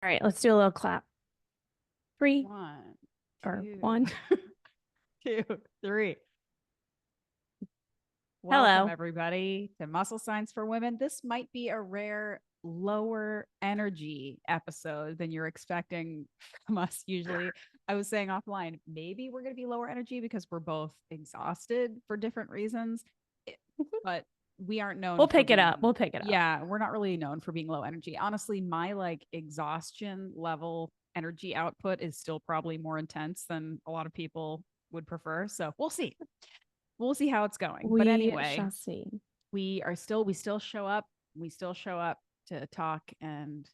All right, let's do a little clap. Three One, or two, one. two, three. Welcome, Hello. everybody, to Muscle Science for Women. This might be a rare, lower energy episode than you're expecting from us usually. I was saying offline, maybe we're going to be lower energy because we're both exhausted for different reasons, but we aren't known We'll for pick it up. being, We'll pick it up. yeah, we're not really known for being low energy. Honestly, my exhaustion level energy output is still probably more intense than a lot of people would prefer. So we'll see how it's going. But We anyway, shall see. we still show up. We still show up to talk and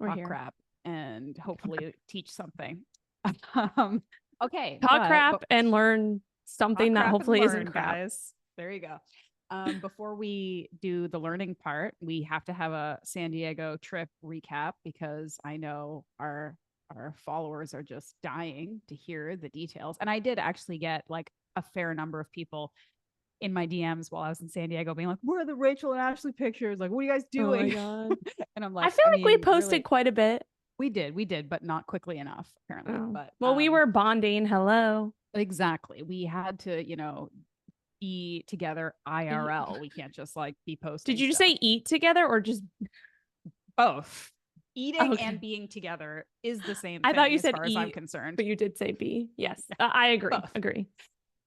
We're talk here. crap and hopefully teach something. um, okay, Talk crap but and learn talk something that crap and hopefully isn't learn, crap. guys. There you go. Before we do the learning part, we have to have a San Diego trip recap because I know our followers are just dying to hear the details. And I did actually get like a fair number of people in my DMs while I was in San Diego being like, where are the Rachel and Ashley pictures? Like, what are you guys Oh my doing? God. And I'm I like, feel I like we mean, posted really, quite a bit. we did, but not quickly enough, apparently. Oh. But Well, we were bonding. Hello. exactly. We had to, be together Eat. IRL. We can't just like be Did posting you just stuff. say eat together or just Both eating okay? and being together is the same I thought thing you as said far as I'm eat, concerned. but you did say be. Yes. Yeah, I agree. both. Agree.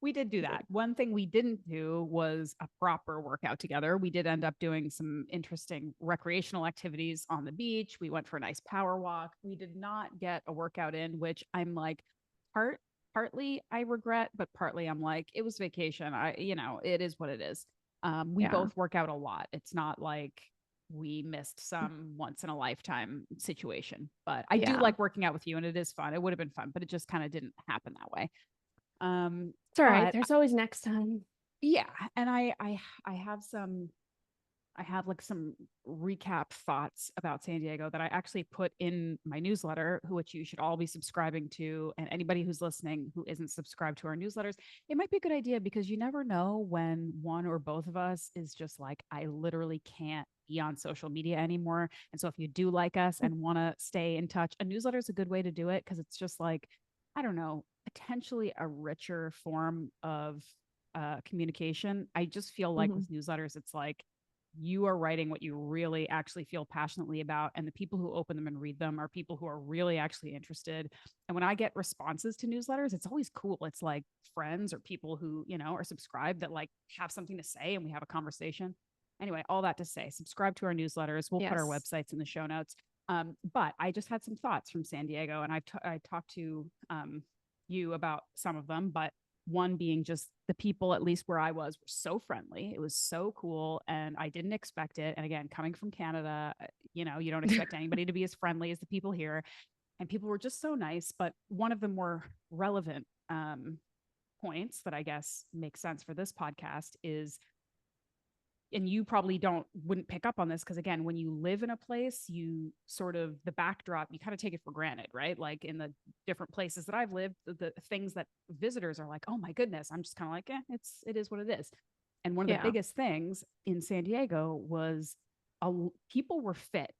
We did do that. One thing we didn't do was a proper workout together. We did end up doing some interesting recreational activities on the beach. We went for a nice power walk. We did not get a workout in, which I'm like partly I regret, but partly I'm like it was vacation. It is what it is. We Yeah. both work out a lot. It's not like we missed some once in a lifetime situation, but I do Yeah. like working out with you and it is fun. It would have been fun, but it just kind of didn't happen that way. It's all right. But There's always next time. yeah, and I have like some recap thoughts about San Diego that I actually put in my newsletter, which you should all be subscribing to. And anybody who's listening who isn't subscribed to our newsletters, it might be a good idea because you never know when one or both of us is just like, I literally can't be on social media anymore. And so if you do like us and want to stay in touch, a newsletter is a good way to do it because it's just like, I don't know, potentially a richer form of communication. I just feel like Mhm. with newsletters, it's like you are writing what you really actually feel passionately about. And the people who open them and read them are people who are really actually interested. And when I get responses to newsletters, it's always cool. It's like friends or people who, are subscribed that like have something to say and we have a conversation. Anyway, all that to say, subscribe to our newsletters. We'll put our Yes. websites in the show notes. But I just had some thoughts from San Diego and I talked to you about some of them, but one being just the people, at least where I was, were so friendly. It was so cool. And I didn't expect it. And again, coming from Canada, you don't expect anybody to be as friendly as the people here. And people were just so nice. But one of the more relevant points that I guess makes sense for this podcast is, and you probably wouldn't pick up on this because again when you live in a place you sort of the backdrop you kind of take it for granted, right? Like in the different places that I've lived, the things that visitors are like, oh my goodness, I'm just kind of like, it is what it is. And one of the Yeah. biggest things in San Diego was people were fit.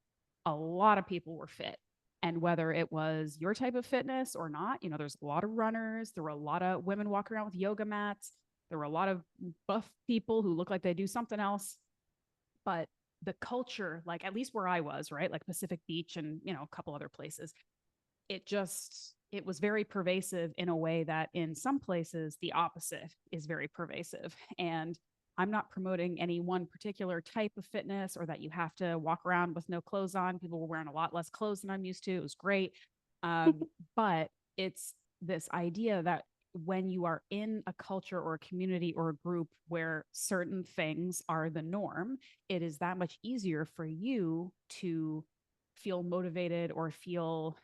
A lot of people were fit. And whether it was your type of fitness or not, there's a lot of runners. There were a lot of women walking around with yoga mats. There were a lot of buff people who look like they do something else. But the culture, like at least where I was, right, like Pacific Beach and, a couple other places, it was very pervasive in a way that in some places the opposite is very pervasive. And I'm not promoting any one particular type of fitness or that you have to walk around with no clothes on. People were wearing a lot less clothes than I'm used to. It was great. But it's this idea that when you are in a culture or a community or a group where certain things are the norm, it is that much easier for you to feel motivated or feel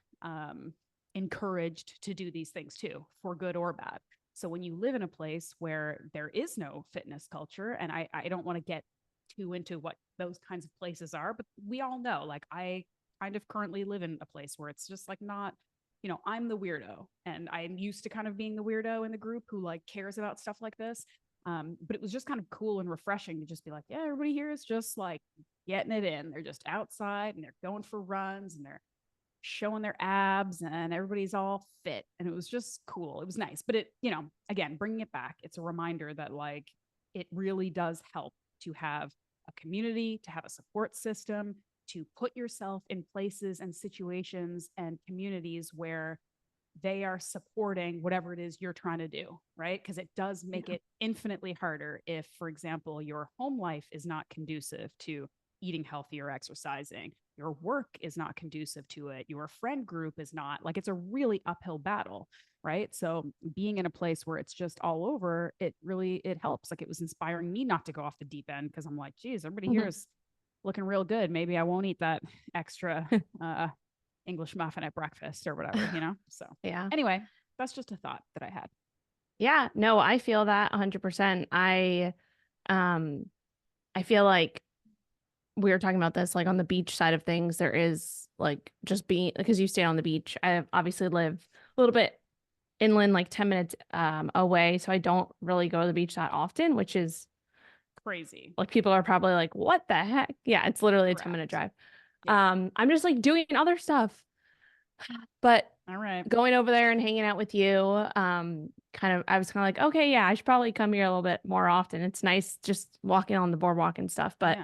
encouraged to do these things too, for good or bad. So when you live in a place where there is no fitness culture, and I don't want to get too into what those kinds of places are, but we all know, like I kind of currently live in a place where it's just like not, I'm the weirdo and I'm used to kind of being the weirdo in the group who like cares about stuff like this. But it was just kind of cool and refreshing to just be like, yeah, everybody here is just like getting it in. They're just outside and they're going for runs and they're showing their abs and everybody's all fit. And it was just cool. It was nice. But it, again, bringing it back, it's a reminder that like it really does help to have a community, to have a support system, to put yourself in places and situations and communities where they are supporting whatever it is you're trying to do, right? Because it does make it infinitely harder if, for example, your home life is not conducive to eating healthy or exercising. Your work is not conducive to it. Your friend group is not. Like, it's a really uphill battle, right? So being in a place where it's just all over, it helps. Like, it was inspiring me not to go off the deep end, because I'm like, geez, everybody here is looking real good. Maybe I won't eat that extra English muffin at breakfast or whatever. So Yeah. anyway, that's just a thought that I had. Yeah, no, I feel that 100%. I feel like we were talking about this, like on the beach side of things, there is like just being, because you stay on the beach. I obviously live a little bit inland, like 10 minutes away. So I don't really go to the beach that often, which is Crazy. like people are probably like, what the heck? Yeah, it's literally a 10-minute drive. Yeah. I'm just like doing other stuff. But all right, going over there and hanging out with you, I was kind of like, okay, yeah, I should probably come here a little bit more often. It's nice just walking on the boardwalk and stuff. But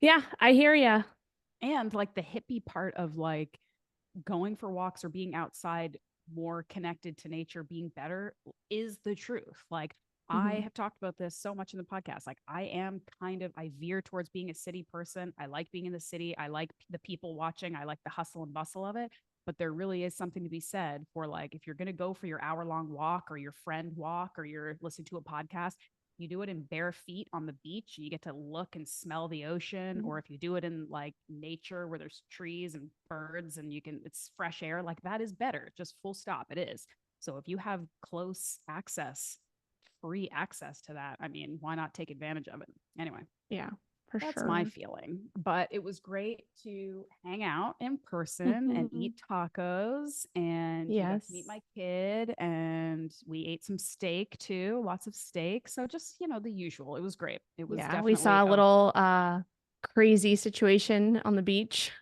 yeah, I hear you. And like the hippie part of like going for walks or being outside more connected to nature, being better, is the truth. Like, I have talked about this so much in the podcast. Like, I veer towards being a city person. I like being in the city. I like the people watching. I like the hustle and bustle of it. But there really is something to be said for like, if you're going to go for your hour-long walk or your friend walk or you're listening to a podcast, you do it in bare feet on the beach, you get to look and smell the ocean. Or if you do it in like nature where there's trees and birds and it's fresh air, like that is better. Just full stop. It is. So if you have close access, free access to that, I mean, why not take advantage of it? Anyway. Yeah. For That's sure. my feeling. But it was great to hang out in person and eat tacos. And you got to meet my kid. And we ate some steak too, lots of steak. So just, the usual. It was great. It was definitely. We saw a little crazy situation on the beach.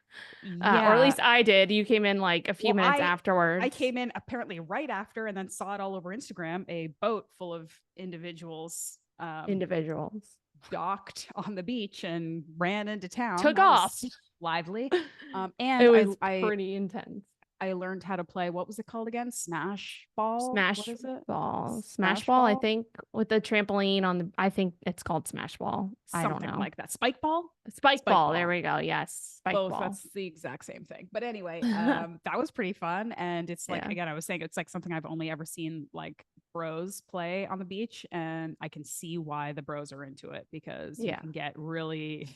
Or at least I did. You came in like a few minutes afterwards. I came in apparently right after and then saw it all over Instagram, a boat full of individuals docked on the beach and ran into town. Took off. Lively. And it was pretty intense. I learned how to play, what was it called again? Smash ball? Smash ball. Smash ball, I think, with the trampoline on the, I think it's called smash ball. I don't know. Like that. Spike ball? Spike ball. There we go. Yes. Spike ball. That's the exact same thing. But anyway, that was pretty fun. And it's like, again, I was saying it's like something I've only ever seen like bros play on the beach. And I can see why the bros are into it, because you can get really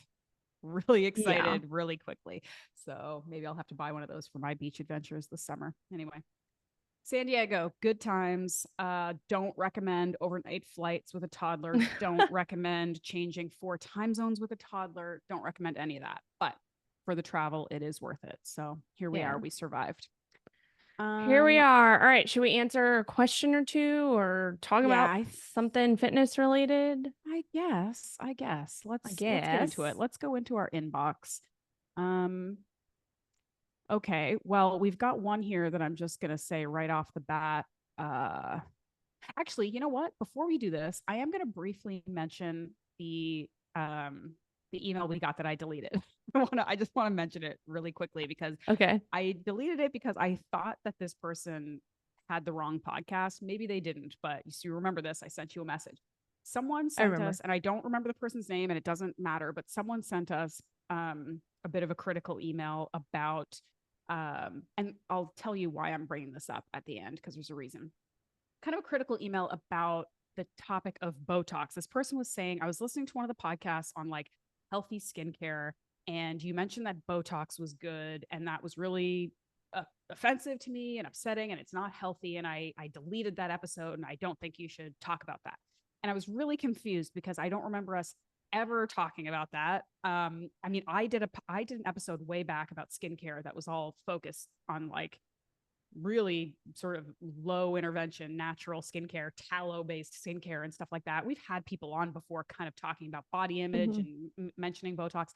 excited really quickly. So maybe I'll have to buy one of those for my beach adventures this summer. Anyway, San Diego, good times. Don't recommend overnight flights with a toddler. Don't recommend changing 4 time zones with a toddler. Don't recommend any of that. But for the travel, it is worth it. So here we are. We survived. Here we are. All right. Should we answer a question or two or talk about something fitness related? I guess. Let's get into it. Let's go into our inbox. Okay. Well, we've got one here that I'm just going to say right off the bat. Actually, you know what? Before we do this, I am going to briefly mention the email we got that I deleted. I just want to mention it really quickly because I deleted it because I thought that this person had the wrong podcast. Maybe they didn't, but you remember this. I sent you a message. Someone sent us, and I don't remember the person's name and it doesn't matter, but someone sent us a bit of a critical email about, and I'll tell you why I'm bringing this up at the end because there's a reason. Kind of a critical email about the topic of Botox. This person was saying, I was listening to one of the podcasts on like healthy skincare, and you mentioned that Botox was good, and that was really offensive to me and upsetting, and it's not healthy. And I deleted that episode, and I don't think you should talk about that. And I was really confused because I don't remember us ever talking about that. I mean, I did an episode way back about skincare that was all focused on like really sort of low intervention, natural skincare, tallow based skincare and stuff like that. We've had people on before kind of talking about body image and mentioning Botox.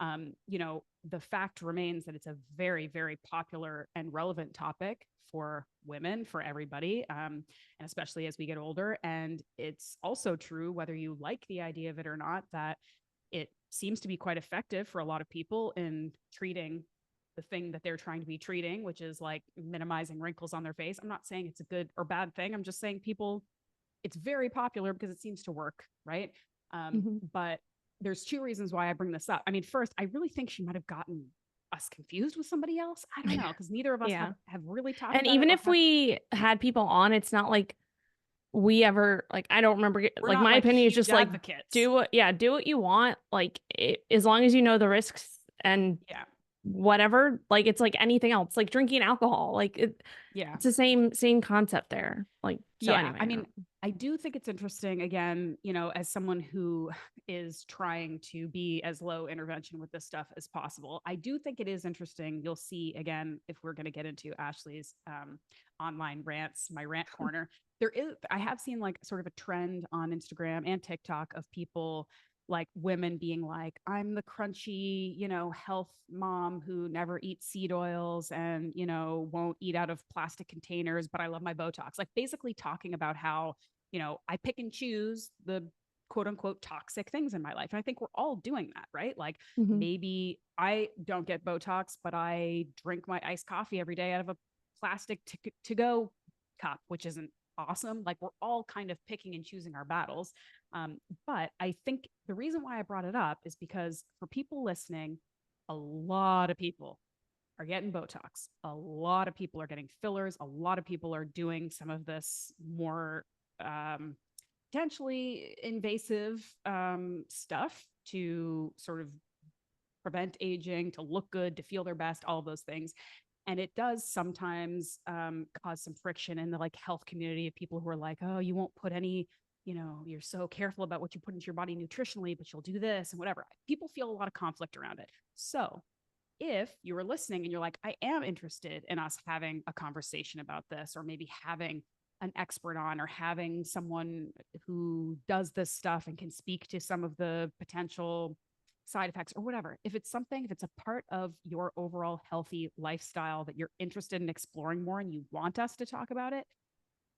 The fact remains that it's a very, very popular and relevant topic for women, for everybody, and especially as we get older. And it's also true, whether you like the idea of it or not, that it seems to be quite effective for a lot of people in treating the thing that they're trying to be treating, which is like minimizing wrinkles on their face. I'm not saying it's a good or bad thing. I'm just saying it's very popular because it seems to work, right? Mm-hmm. But there's two reasons why I bring this up. I mean, first, I really think she might have gotten us confused with somebody else. I don't know, because neither of us Yeah. have really talked And about it even or if have. we had people on, it's not like we ever like I don't remember We're like not my like opinion is huge just like advocates. do what you want like as long as you know the risks and Yeah. whatever like it's like anything else like drinking alcohol like Yeah. it's the same concept there like so Yeah. anyway I mean, I do think it's interesting, again, as someone who is trying to be as low intervention with this stuff as possible. I do think it is interesting. You'll see, again, if we're going to get into Ashley's online rants, my rant corner, I have seen like sort of a trend on Instagram and TikTok of people like women being like, I'm the crunchy, health mom who never eats seed oils and, won't eat out of plastic containers, but I love my Botox. Like basically talking about how, I pick and choose the quote unquote toxic things in my life. And I think we're all doing that, right? Like hmm maybe I don't get Botox, but I drink my iced coffee every day out of a plastic to go cup, which isn't awesome. Like we're all kind of picking and choosing our battles. But I think the reason why I brought it up is because for people listening, a lot of people are getting Botox. A lot of people are getting fillers. A lot of people are doing some of this more potentially invasive stuff to sort of prevent aging, to look good, to feel their best, all of those things. And it does sometimes cause some friction in the like health community of people who are like, oh, you won't put any, you're so careful about what you put into your body nutritionally, but you'll do this and whatever. People feel a lot of conflict around it. So if you were listening and you're like, I am interested in us having a conversation about this, or maybe having an expert on, or having someone who does this stuff and can speak to some of the potential side effects or whatever, if it's a part of your overall healthy lifestyle that you're interested in exploring more and you want us to talk about it,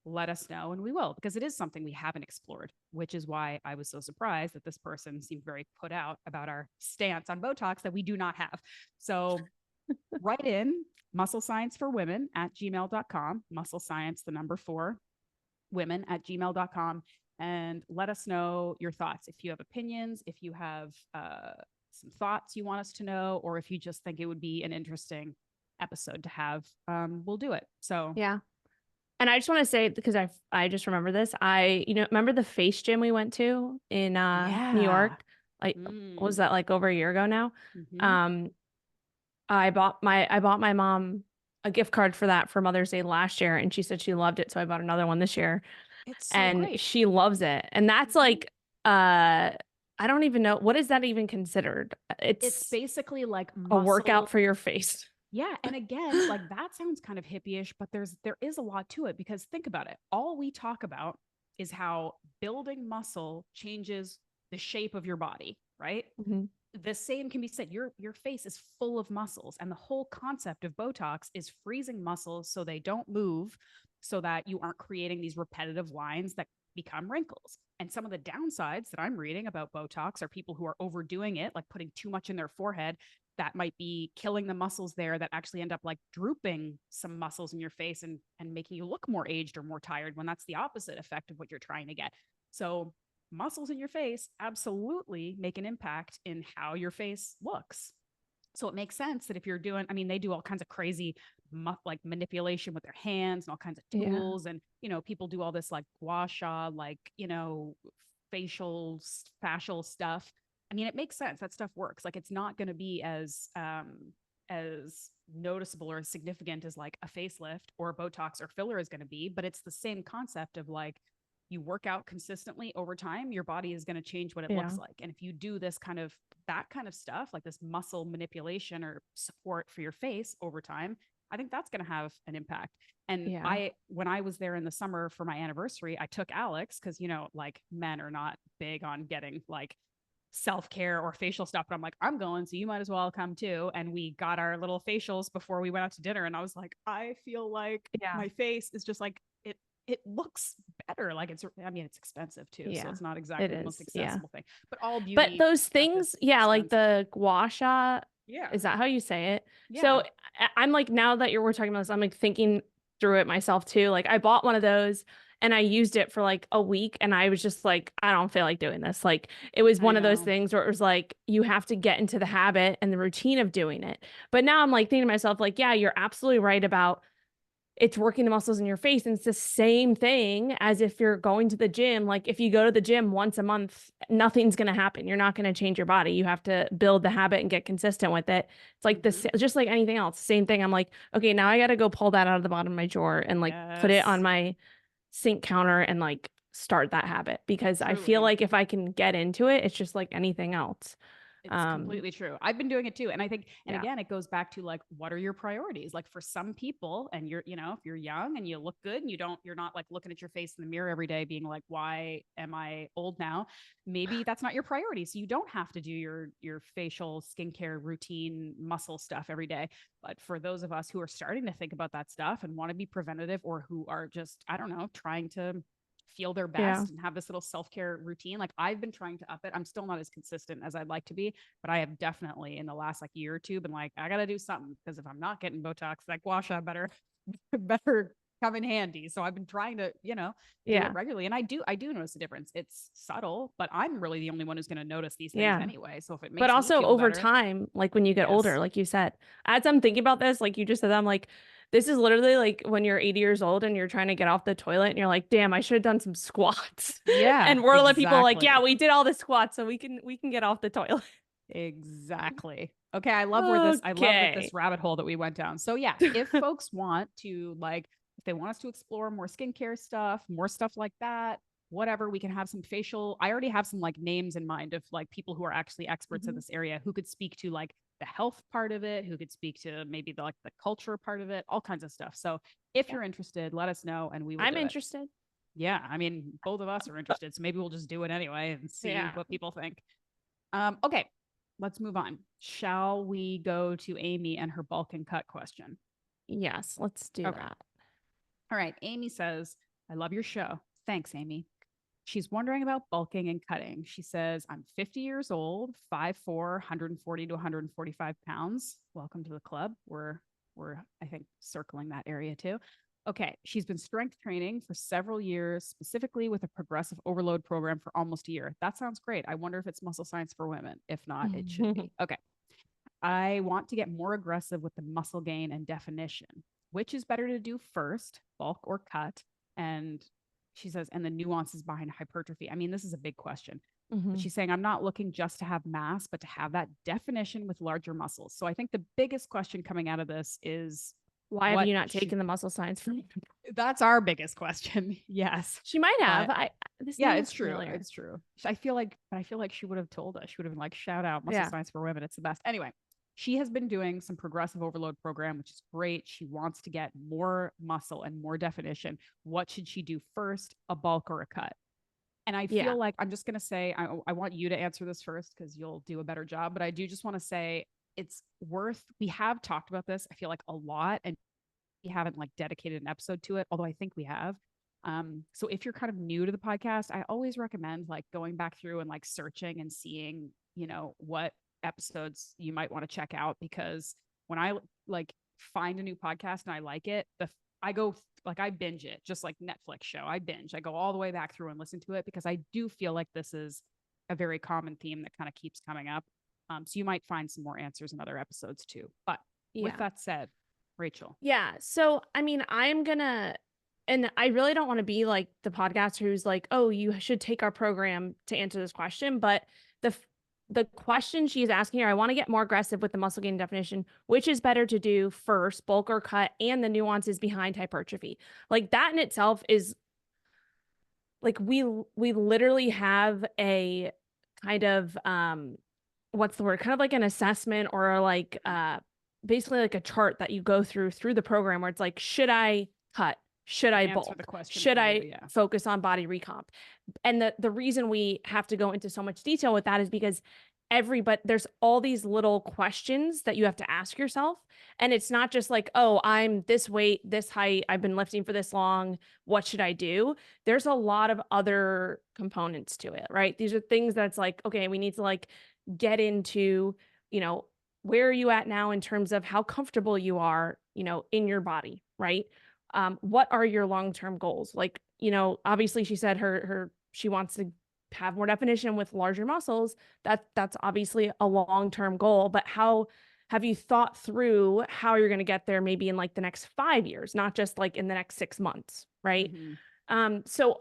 let us know and we will, because it is something we haven't explored, which is why I was so surprised that this person seemed very put out about our stance on Botox that we do not have. So write in muscle science for women at gmail.com, muscle science, the number 4, women at gmail.com, and let us know your thoughts. If you have opinions, if you have some thoughts you want us to know, or if you just think it would be an interesting episode to have, we'll do it. So yeah. And I just want to say because I just remember this. Remember the face gym we went to in New yeah. York? Like was Mm. that like over a year ago now? Mm-hmm. Um I bought my mom a gift card for that for Mother's Day last year and she said she loved it, so I bought another one this year It's so and great. she loves it. And that's Mm-hmm. like I don't even know what is that even considered? It's It's basically like a workout muscle. for your face. Yeah, and again, like that sounds kind of hippie-ish, but there is a lot to it, because think about it. All we talk about is how building muscle changes the shape of your body, right? Mhm. The same can be said. Your face is full of muscles, and the whole concept of Botox is freezing muscles so they don't move, so that you aren't creating these repetitive lines that become wrinkles. And some of the downsides that I'm reading about Botox are people who are overdoing it, like putting too much in their forehead, that might be killing the muscles there, that actually end up like drooping some muscles in your face and making you look more aged or more tired, when that's the opposite effect of what you're trying to get. So muscles in your face absolutely make an impact in how your face looks. So it makes sense that if you're doing, I mean, they do all kinds of crazy like manipulation with their hands and all kinds of Yeah. tools. And, people do all this like gua sha, like, facial stuff. I mean, it makes sense. That stuff works. Like it's not going to be as noticeable or as significant as like a facelift or Botox or filler is going to be, but it's the same concept of like, you work out consistently over time, your body is going to change what it Yeah. looks like. And if you do that kind of stuff, like this muscle manipulation or support for your face over time, I think that's going to have an impact. And Yeah. when I was there in the summer for my anniversary, I took Alex because, like men are not big on getting like self-care or facial stuff, but I'm like, I'm going, so you might as well come too. And we got our little facials before we went out to dinner. And I was like, I feel like Yeah. my face is just like it looks better. Like I mean, it's expensive too. So Yeah. it's not It exactly the most is. Yeah. accessible thing. But all But beauty those stuff things, is yeah, like expensive. the gua sha, Yeah. is that how you say it? So Yeah. I'm like, now that we're talking about this, I'm like thinking through it myself too. Like I bought one of those and I used it for like a week and I was just like, I don't feel like doing this. Like it was I one of those know. things where it was like, you have to get into the habit and the routine of doing it. But now I'm like thinking to myself, like, yeah, you're absolutely right about it's working the muscles in your face. And it's the same thing as if you're going to the gym. Like if you go to the gym once a month, nothing's going to happen. You're not going to change your body. You have to build the habit and get consistent with it. It's like this, Mm-hmm. just like anything else. Same thing. I'm like, okay, now I got to go pull that out of the bottom of my drawer and like put it on Yes. my sink counter and like start that habit because I feel Truly. like if I can get into it, it's just like anything else. It's Um, completely true. I've been doing it too. And I think, and yeah. again, it goes back to like, what are your priorities? Like for some people, and you're, if you're young and you look good and you're not like looking at your face in the mirror every day being like, why am I old now? Maybe that's not your priority. So you don't have to do your facial skincare routine muscle stuff every day. But for those of us who are starting to think about that stuff and want to be preventative or who are just, I don't know, trying to feel their Yeah. best and have this little self-care routine. Like I've been trying to up it. I'm still not as consistent as I'd like to be, but I have definitely in the last like year or two been like, I gotta do something because if I'm not getting Botox, like wash, I better come in handy. So I've been trying to, do it Yeah. regularly. And I do notice a difference. It's subtle, but I'm really the only one who's gonna notice these things Yeah. anyway. So if it But makes me also feel over better, time, like when you get older, yes. like you said, as I'm thinking about this, like you just said, I'm like, this is literally like when you're 80 years old and you're trying to get off the toilet and you're like, damn, I should have done some squats. Yeah, And we're like people like, yeah, exactly. we did all the squats, so we can get off the toilet. Exactly. Okay, I love that this Okay. rabbit hole that we went down. So yeah, if folks want to like if they want us to explore more skincare stuff, more stuff like that, whatever, we can have some facial. I already have some like names in mind of like people who are actually experts in Mhm. this area who could speak to like the health part of it, who could speak to maybe the culture part of it, all kinds of stuff. So if Yeah. you're interested, let us know and we will I'm do it. interested. Yeah, I mean, both of us are interested, so maybe we'll just do it anyway and see Yeah. what people think. Okay, let's move on. Shall we go to Amy and her bulk and cut question? Yes, let's do Okay. that. All right. Amy says, I love your show. Thanks, Amy. She's wondering about bulking and cutting. She says, I'm 50 years old, 5'4, 140 to 145 pounds. Welcome to the club. We're I think circling that area too. Okay, she's been strength training for several years, specifically with a progressive overload program for almost a year. That sounds great. I wonder if it's muscle science for women. If not, it should be. Okay. I want to get more aggressive with the muscle gain and definition. Which is better to do first, bulk or cut? And she says, and the nuances behind hypertrophy. I mean, this is a big question, but Mhm. she's saying, I'm not looking just to have mass, but to have that definition with larger muscles. So I think the biggest question coming out of this is Why have what you not should, taken the muscle science from me? that's our biggest question. Yes. She might have. But This yeah, name it's looks true. familiar. It's true. I feel like she would have told us. She would have been like, shout out muscle Yeah. science for women. It's the best. Anyway, she has been doing some progressive overload program, which is great. She wants to get more muscle and more definition. What should she do first, a bulk or a cut? And I Yeah. feel like I'm just going to say, I want you to answer this first because you'll do a better job. But I do just want to say we have talked about this, I feel like a lot, and we haven't like dedicated an episode to it, although I think we have. So if you're kind of new to the podcast, I always recommend like going back through and like searching and seeing, what episodes you might want to check out because when I like find a new podcast and I like it, I go like I binge it, just like Netflix show. I binge. I go all the way back through and listen to it because I do feel like this is a very common theme that kind of keeps coming up. So you might find some more answers in other episodes too. But with Yeah. that said, Rachel. Yeah. So, I mean, and I really don't want to be like the podcaster who's like, oh, you should take our program to answer this question. But the question she's asking here, I want to get more aggressive with the muscle gain definition, which is better to do first, bulk or cut, and the nuances behind hypertrophy. Like that in itself is like we literally have a kind of what's the word? Kind of like an assessment or like basically like a chart that you go through the program where it's like, should I cut? Should And I answer the bulk? question Should for you. I Yeah. focus on body recomp? And the reason we have to go into so much detail with that is because there's all these little questions that you have to ask yourself. And it's not just like, oh, I'm this weight, this height, I've been lifting for this long, what should I do? There's a lot of other components to it, right? These are things that's like, okay, we need to like get into, you know, where are you at now in terms of how comfortable you are, you know, in your body, right? What are your long-term goals? Like, you know, obviously she said she wants to have more definition with larger muscles. That's obviously a long-term goal, but how have you thought through how you're going to get there maybe in like the next 5 years, not just like in the next 6 months, right? Mm-hmm. So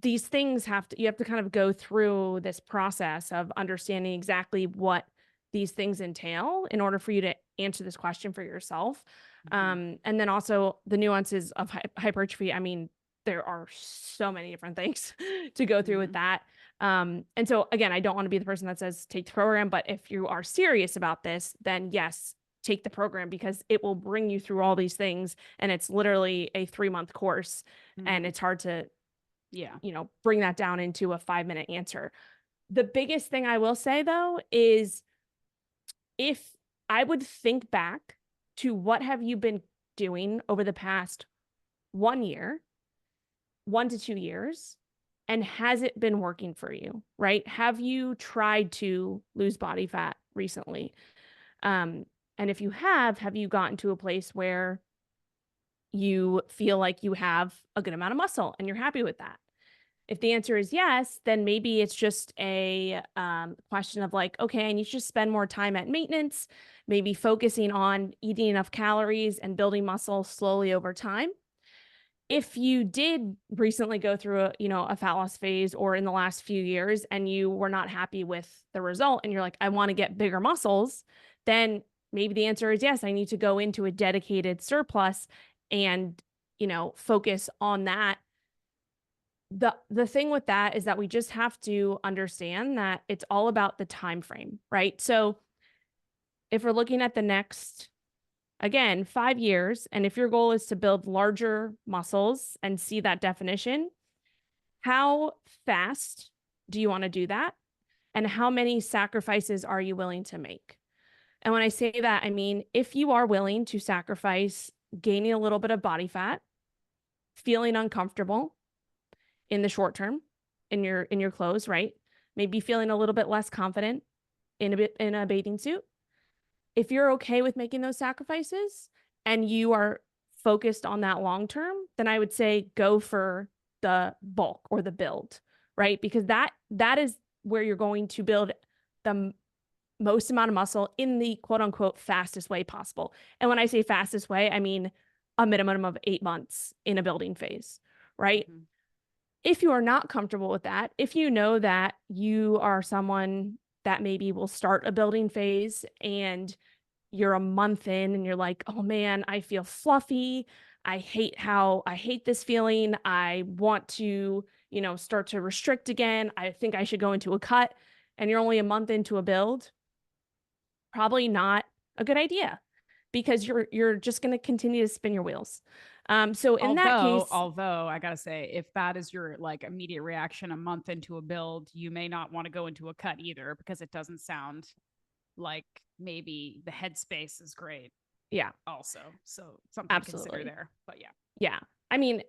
these things you have to kind of go through this process of understanding exactly what these things entail in order for you to answer this question for yourself. Mm-hmm. And then also the nuances of hypertrophy. I mean, there are so many different things to go through Mm-hmm. with that. And so again, I don't want to be the person that says take the program, but if you are serious about this, then yes, take the program because it will bring you through all these things. And it's literally a 3-month course. And Mm-hmm. it's hard to, Yeah. you know, bring that down into a 5-minute answer. The biggest thing I will say though is if I would think back to what have you been doing over the past 1 year, 1 to 2 years, and has it been working for you, right? Have you tried to lose body fat recently? And if you have you gotten to a place where you feel like you have a good amount of muscle and you're happy with that? If the answer is yes, then maybe it's just a question of like, okay, I need to just spend more time at maintenance, maybe focusing on eating enough calories and building muscle slowly over time. If you did recently go through a fat loss phase or in the last few years and you were not happy with the result and you're like, I want to get bigger muscles, then maybe the answer is yes, I need to go into a dedicated surplus and, focus on that. The thing with that is that we just have to understand that it's all about the time frame, right? So if we're looking at the next, again, 5 years, and if your goal is to build larger muscles and see that definition, how fast do you want to do that? And how many sacrifices are you willing to make? And when I say that, I mean, if you are willing to sacrifice gaining a little bit of body fat, feeling uncomfortable in the short term in your clothes, right? Maybe feeling a little bit less confident in a bathing suit. If you're okay with making those sacrifices and you are focused on that long term, then I would say go for the bulk or the build, right? Because that is where you're going to build the most amount of muscle in the quote unquote fastest way possible. And when I say fastest way, I mean a minimum of 8 months in a building phase, right? Mm-hmm. If you are not comfortable with that, if you know that you are someone that maybe will start a building phase and you're a month in and you're like, oh man, I feel fluffy. I hate this feeling. I want to, start to restrict again. I think I should go into a cut. And you're only a month into a build, probably not a good idea because you're just going to continue to spin your wheels. So in that case, Although I gotta say, if that is your like immediate reaction a month into a build, you may not want to go into a cut either because it doesn't sound like maybe the headspace is great. yeah, Also, so something to consider absolutely. there. But yeah, Yeah. I mean,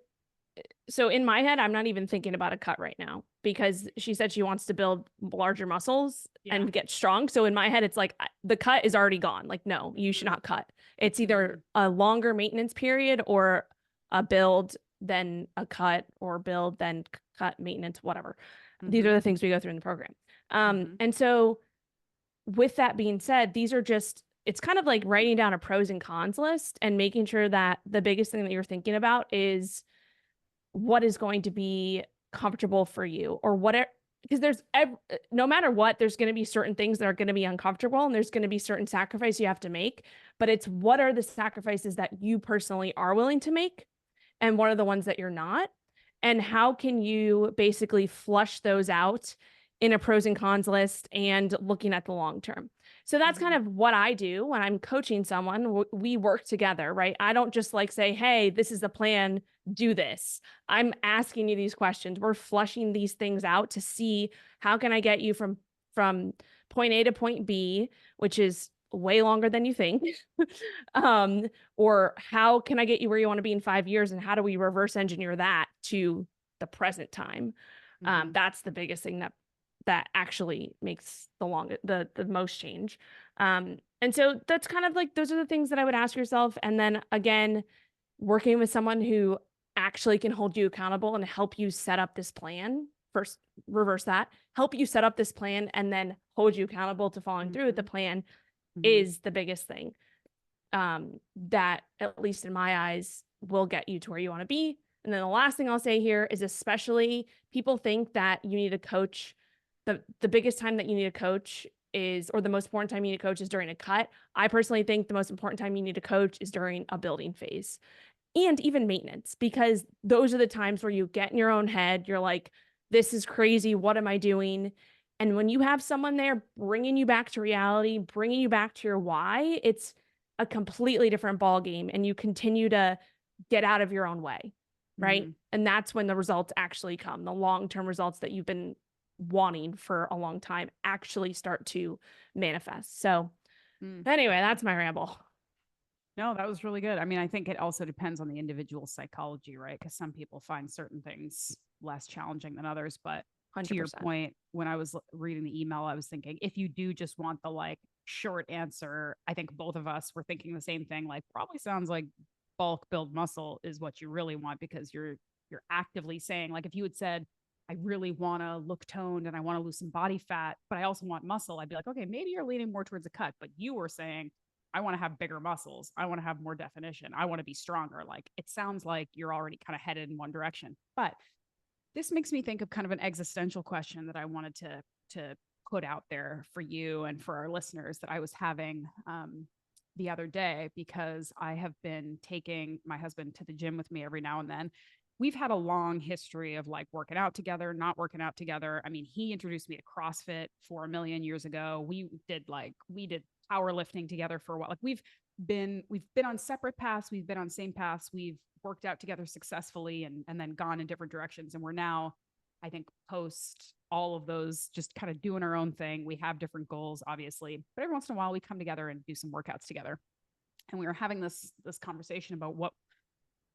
so in my head, I'm not even thinking about a cut right now because she said she wants to build larger muscles yeah. and get strong. So in my head, it's like the cut is already gone. Like, no, you should not cut. It's either a longer maintenance period or a build, then a cut, or build, then cut, maintenance, whatever. These are the things we go through in the program. And so with that being said, it's kind of like writing down a pros and cons list and making sure that the biggest thing that you're thinking about is what is going to be comfortable for you or whatever, because no matter what, there's going to be certain things that are going to be uncomfortable and there's going to be certain sacrifices you have to make, but it's what are the sacrifices that you personally are willing to make and what are the ones that you're not, and how can you basically flush those out in a pros and cons list and looking at the long term. So that's kind Mhm. of what I do when I'm coaching someone. We work together, right? I don't just like say, hey, this is the plan, do this. I'm asking you these questions. We're flushing these things out to see how can I get you from point A to point B, which is way longer than you think. um, or how can I get you where you want to be in 5 years, and how do we reverse engineer that to the present time? Mhm. That's the biggest thing that actually makes the most change. And so that's kind of like those are the things that I would ask yourself. And then again, working with someone who actually can hold you accountable and help you set up this plan. First, reverse that, help you set up this plan and then hold you accountable to following through with the Mhm. plan Mhm. is the biggest thing. That, at least in my eyes, will get you to where you want to be. And then the last thing I'll say here is, especially people think that you need a coach. The biggest time that you need a coach is, or the most important time you need a coach is during a cut. I personally think the most important time you need a coach is during a building phase and even maintenance, because those are the times where you get in your own head. You're like, this is crazy. What am I doing? And when you have someone there bringing you back to reality, bringing you back to your why, it's a completely different ball game, and you continue to get out of your own way, right? Mhm. And that's when the results actually come. The long-term results that you've been wanting for a long time actually start to manifest. So Mm. anyway, that's my ramble. No, that was really good. I mean, I think it also depends on the individual psychology, right? Because some people find certain things less challenging than others. But to your 100%. point, when I was reading the email, I was thinking if you do just want the like short answer, I think both of us were thinking the same thing. Like, probably sounds like bulk build muscle is what you really want, because you're actively saying, like, if you had said, I really want to look toned and I want to lose some body fat, but I also want muscle, I'd be like, okay, maybe you're leaning more towards a cut. But you were saying, I want to have bigger muscles. I want to have more definition. I want to be stronger. Like, it sounds like you're already kind of headed in one direction. But this makes me think of kind of an existential question that I wanted to put out there for you and for our listeners that I was having the other day, because I have been taking my husband to the gym with me every now and then. We've had a long history of like working out together, not working out together. I mean, he introduced me to CrossFit 4 million years ago. We did powerlifting together for a while. Like, we've been on separate paths, we've been on same paths, we've worked out together successfully, and then gone in different directions. And we're now, I think, post all of those, just kind of doing our own thing. We have different goals, obviously, but every once in a while we come together and do some workouts together. And we were having this conversation about what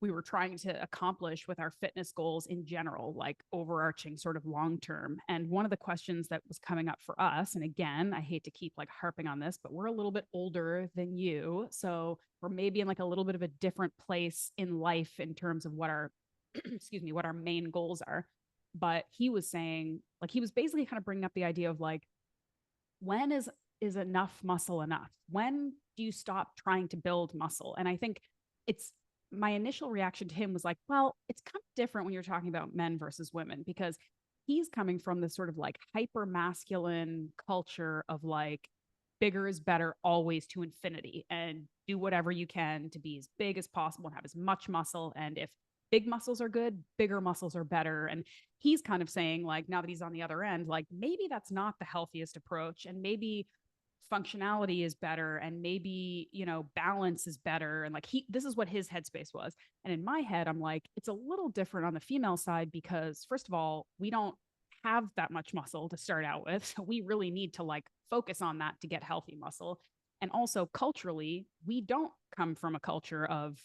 we were trying to accomplish with our fitness goals in general, like overarching sort of long term. And one of the questions that was coming up for us, and again, I hate to keep like harping on this, but we're a little bit older than you. So we're maybe in like a little bit of a different place in life in terms of what our, excuse me, what our main goals are. But he was saying, like, he was basically kind of bringing up the idea of like, when is enough muscle enough? When do you stop trying to build muscle? And I think it's my initial reaction to him was like, well, it's kind of different when you're talking about men versus women, because he's coming from this sort of like hyper masculine culture of like bigger is better always to infinity, and do whatever you can to be as big as possible and have as much muscle. And if big muscles are good, bigger muscles are better. And he's kind of saying, like, now that he's on the other end, like, maybe that's not the healthiest approach, and maybe functionality is better, and maybe, balance is better. And like, this is what his headspace was. And in my head, I'm like, it's a little different on the female side, because first of all, we don't have that much muscle to start out with, so we really need to like focus on that to get healthy muscle. And also culturally, we don't come from a culture of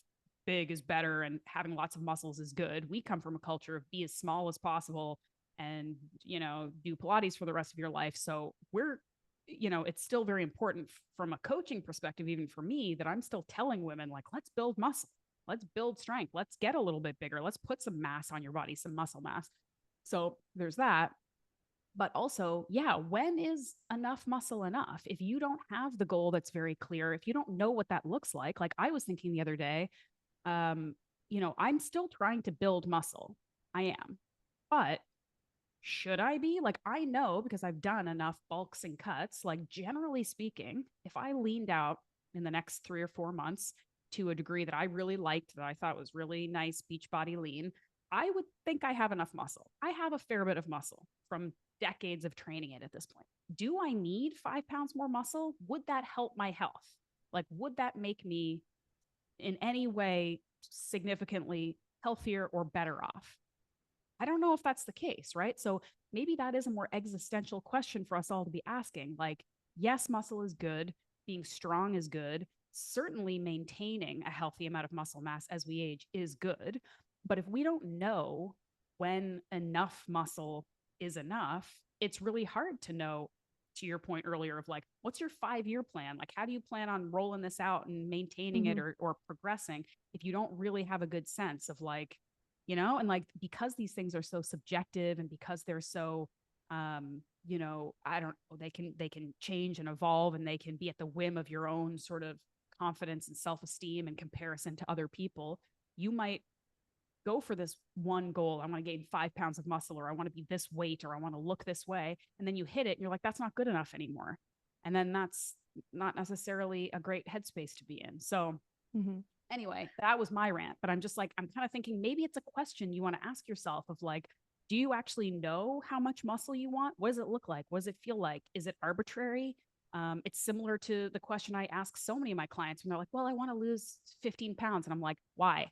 big is better and having lots of muscles is good. We come from a culture of be as small as possible and, do Pilates for the rest of your life. So it's still very important from a coaching perspective, even for me, that I'm still telling women, like, let's build muscle, let's build strength, let's get a little bit bigger, let's put some mass on your body, some muscle mass. So there's that. But also, yeah, when is enough muscle enough? If you don't have the goal that's very clear, if you don't know what that looks like I was thinking the other day, um, I'm still trying to build muscle. I am. But should I be? Like, I know, because I've done enough bulks and cuts, like, generally speaking, if I leaned out in the next 3 or 4 months to a degree that I really liked, that I thought was really nice beach body lean, I would think I have enough muscle. I have a fair bit of muscle from decades of training it at this point. Do I need 5 pounds more muscle? Would that help my health? Like, would that make me in any way significantly healthier or better off? I don't know if that's the case, right? So maybe that is a more existential question for us all to be asking. Like, yes, muscle is good, being strong is good, certainly maintaining a healthy amount of muscle mass as we age is good. But if we don't know when enough muscle is enough, it's really hard to know, to your point earlier, of like, what's your 5 year plan? Like, how do you plan on rolling this out and maintaining it, Mm-hmm. or progressing, if you don't really have a good sense of like, and like, because these things are so subjective, and because they're so, I don't know, they can change and evolve, and they can be at the whim of your own sort of confidence and self-esteem and comparison to other people. You might go for this one goal. I want to gain 5 pounds of muscle, or I want to be this weight, or I want to look this way. And then you hit it and you're like, that's not good enough anymore. And then that's not necessarily a great headspace to be in. So Mm-hmm. anyway, that was my rant. But I'm just like, I'm kind of thinking maybe it's a question you want to ask yourself of like, do you actually know how much muscle you want? What does it look like? What does it feel like? Is it arbitrary? It's similar to the question I ask so many of my clients when they're like, well, I want to lose 15 pounds. And I'm like, why?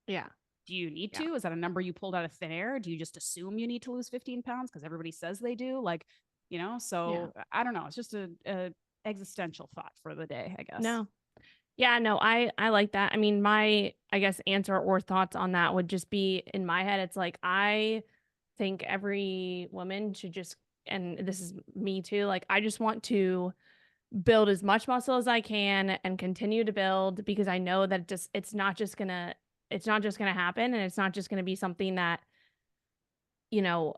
Yeah. Do you need Yeah. to? Is that a number you pulled out of thin air? Do you just assume you need to lose 15 pounds because everybody says they do? Like, Yeah. so I don't know. It's just a existential thought for the day, I guess. No. Yeah, no, I like that. I mean, my I guess answer or thoughts on that would just be, in my head, it's like I think every woman should just, and this is me too, like I just want to build as much muscle as I can and continue to build, because I know that it's not just gonna happen, and it's not just gonna be something that, you know,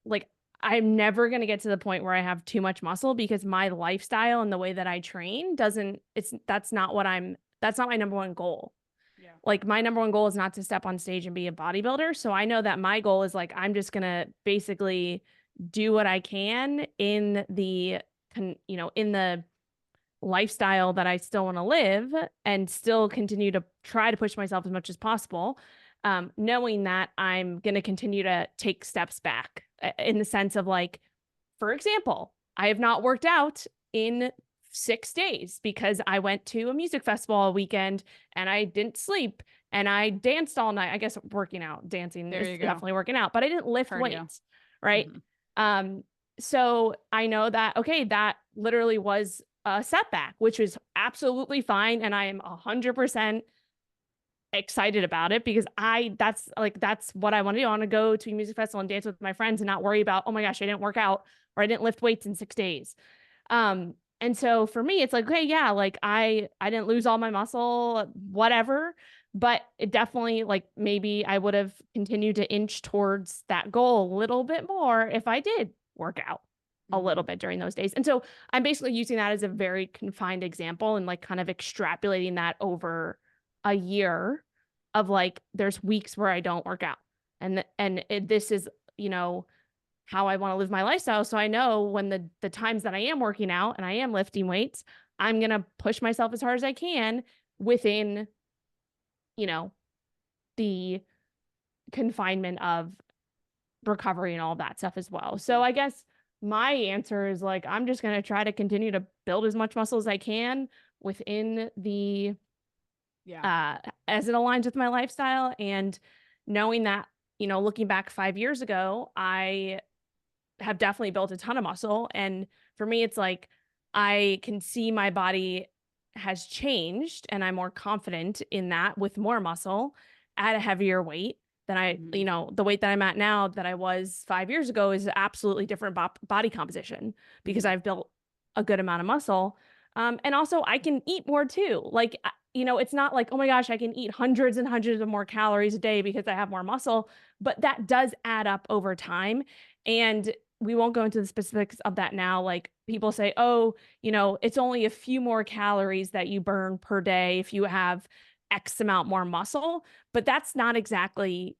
like I'm never going to get to the point where I have too much muscle, because my lifestyle and the way that I train doesn't, that's not my number one goal. Yeah. Like my number one goal is not to step on stage and be a bodybuilder. So I know that my goal is like, I'm just going to basically do what I can in in the lifestyle that I still want to live, and still continue to try to push myself as much as possible, knowing that I'm going to continue to take steps back, in the sense of like, for example, I have not worked out in 6 days because I went to a music festival all weekend and I didn't sleep and I danced all night. I guess dancing There is you go. definitely working out, but I didn't lift Cardio. weights, right? Mm-hmm. Um, so I know that, okay, that literally was a setback, which was absolutely fine. And I am 100% excited about it, because that's what I want to do. I want to go to a music festival and dance with my friends and not worry about, oh my gosh, I didn't work out or I didn't lift weights in 6 days. And so for me, it's like, okay, yeah, like I didn't lose all my muscle, whatever, but it definitely, like, maybe I would have continued to inch towards that goal a little bit more if I did work out a Mm-hmm. little bit during those days. And so I'm basically using that as a very confined example, and like kind of extrapolating that over a year of like, there's weeks where I don't work out. This is, you know, how I want to live my lifestyle. So I know when the times that I am working out and I am lifting weights, I'm going to push myself as hard as I can within, you know, the confinement of recovery and all that stuff as well. So Mm-hmm. I guess my answer is like, I'm just going to try to continue to build as much muscle as I can within the Yeah. uh as it aligns with my lifestyle, and knowing that, looking back 5 years ago, I have definitely built a ton of muscle. And for me, it's like I can see my body has changed and I'm more confident in that with more muscle at a heavier weight than Mm-hmm. the weight that I'm at now that I was 5 years ago is absolutely different body composition, because Mm-hmm. I've built a good amount of muscle. And also I can eat more too. Like, it's not like, oh my gosh, I can eat hundreds and hundreds of more calories a day because I have more muscle, but that does add up over time. And we won't go into the specifics of that now. Like, people say, oh, it's only a few more calories that you burn per day if you have X amount more muscle, but that's not exactly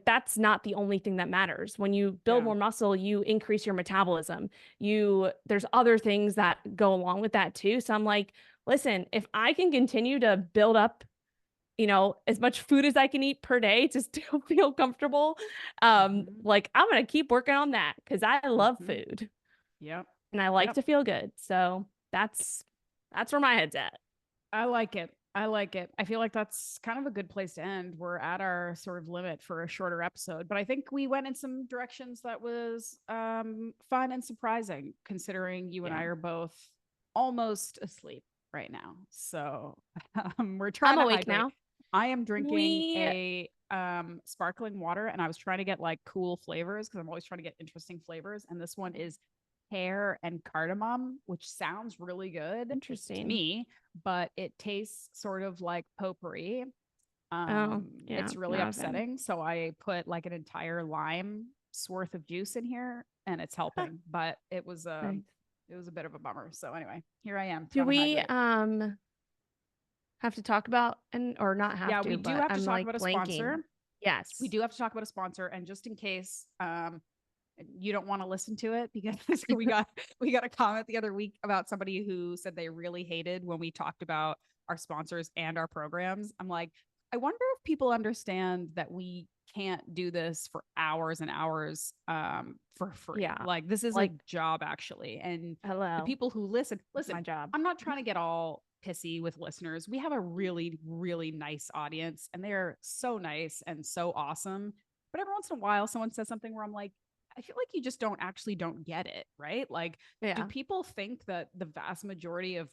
that's not the only thing that matters. When you build Yeah. more muscle, you increase your metabolism. There's other things that go along with that too. So I'm like, listen, if I can continue to build up, you know, as much food as I can eat per day to still feel comfortable. Like I'm gonna keep working on that because I love food Yep. and I like Yep. to feel good. So that's where my head's at. I like it. I like it. I feel like that's kind of a good place to end. We're at our sort of limit for a shorter episode, but I think we went in some directions that was fun and surprising, considering you and I Yeah. are both almost asleep right now. So we're I'm trying to awake hydrate. now. I am drinking We a sparkling water, and I was trying to get like cool flavors because I'm always trying to get interesting flavors. And this one is pear and cardamom, which sounds really good to interesting. me, but it tastes sort of like potpourri. Oh, yeah, It's really not a fan. upsetting. So I put like an entire lime's worth of juice in here and it's helping, but Nice. it was a bit of a bummer. So anyway, here I am Do trying to we hydrate. have to talk about and or not have Yeah, we to, do but have to I'm talk like about a sponsor. blanking. We Yes. do have to talk about a sponsor, and just in case you don't want to listen to it, because we got a comment the other week about somebody who said they really hated when we talked about our sponsors and our programs. I'm like, I wonder if people understand that we can't do this for hours and hours for free. Yeah. Like this is a Like, job actually. And the hello. people who It's my listen, job. I'm not trying to get all pissy with listeners. We have a really, really nice audience, and they're so nice and so awesome. But every once in a while, someone says something where I'm like, I feel like you just don't get it, right? Like, do Yeah. people think that the vast majority of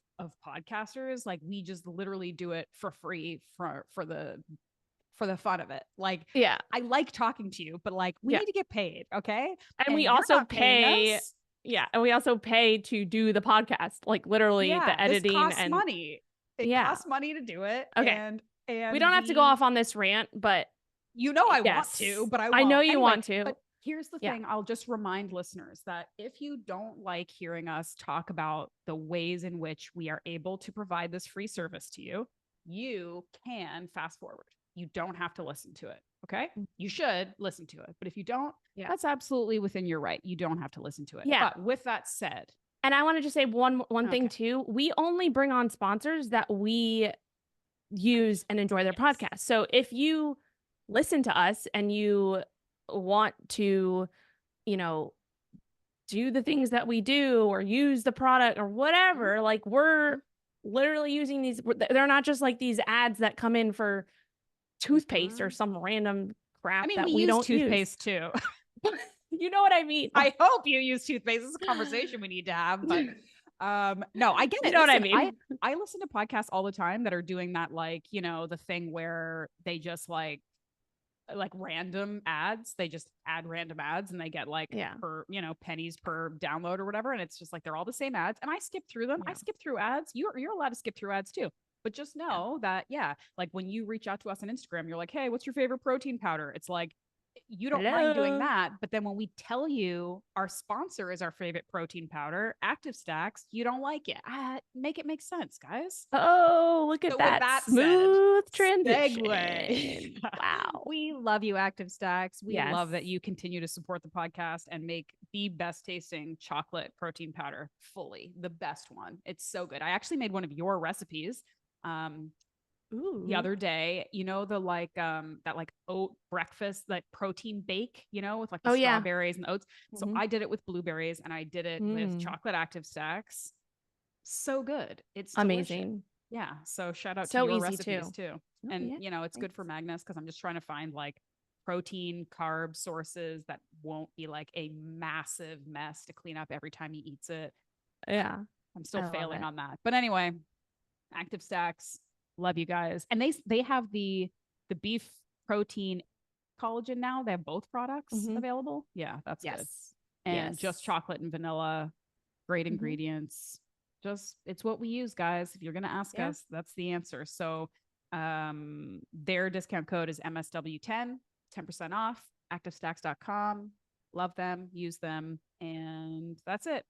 podcasters, like, we just literally do it for free for the fun of it? Like, Yeah. I like talking to you, but like, we Yeah. need to get paid, okay? And we And you're also not paying pay, us. yeah, and we also pay to do the podcast, like literally the Yeah, this editing costs and money. It yeah. costs money to do it, Okay. We and don't have to go we off on this rant, but you know I want to, yes. but I I know won't. you Anyway, want to. but here's the Yeah. thing. I'll just remind listeners that if you don't like hearing us talk about the ways in which we are able to provide this free service to you, you can fast forward. You don't have to listen to it. Okay. You should listen to it. But if you don't, Yeah. that's absolutely within your right. You don't have to listen to it. Yeah. But with that said, And I want to just say one okay. thing too. We only bring on sponsors that we use and enjoy their podcast. So if you listen to us and you want to, you know, do the things that we do or use the product or whatever, like we're literally using these, they're not just like these ads that come in for toothpaste or some random crap I mean, that we we use don't use. toothpaste too. You know what I mean? I hope you use toothpaste. This is a conversation we need to have. But no, I get it. You know what I mean? I listen to podcasts all the time that are doing that, like, you know, the thing where they just like random ads. They just add random ads and they get like per, you know, pennies per download or whatever. And it's just like they're all the same ads. And I skip through them. I skip through ads. You're allowed to skip through ads too. But just know that, like when you reach out to us on Instagram, you're like, hey, what's your favorite protein powder? It's like, you don't mind doing that. But then when we tell you our sponsor is our favorite protein powder, Active Stacks, you don't like it. Make it make sense, guys. Oh, look at So that, with that smooth said, transition. Segue. Wow. We love you, Active Stacks. We Yes. love that you continue to support the podcast and make the best tasting chocolate protein powder fully the best one. It's so good. I actually made one of your recipes the other day, you know, the like that like oat breakfast, like protein bake, you know, with like the strawberries and oats. So I did it with blueberries and I did it with chocolate Active Stacks. So good. It's amazing. Delicious. Yeah. So shout out so to your easy recipes too. And you know, it's good for Magnus because I'm just trying to find like protein carb sources that won't be like a massive mess to clean up every time he eats it. Yeah. I'm still failing on that. But anyway, Active Stacks, love you guys. And they have the beef protein collagen now. They have both products available. Yeah, that's good. And just chocolate and vanilla, great ingredients. Just it's what we use, guys. If you're gonna ask us, that's the answer. So their discount code is MSW10, 10% off, activestacks.com. Love them, use them, and that's it.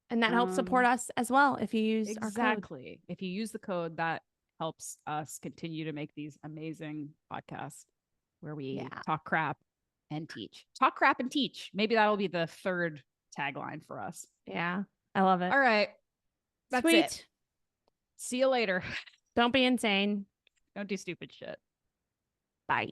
And that helps support us as well if you use our code. Exactly. If you use the code, that helps us continue to make these amazing podcasts where we talk crap and teach. Talk crap and teach. Maybe that'll be the third tagline for us. Yeah, I love it. All right. That's it. See you later. Don't be insane. Don't do stupid shit. Bye.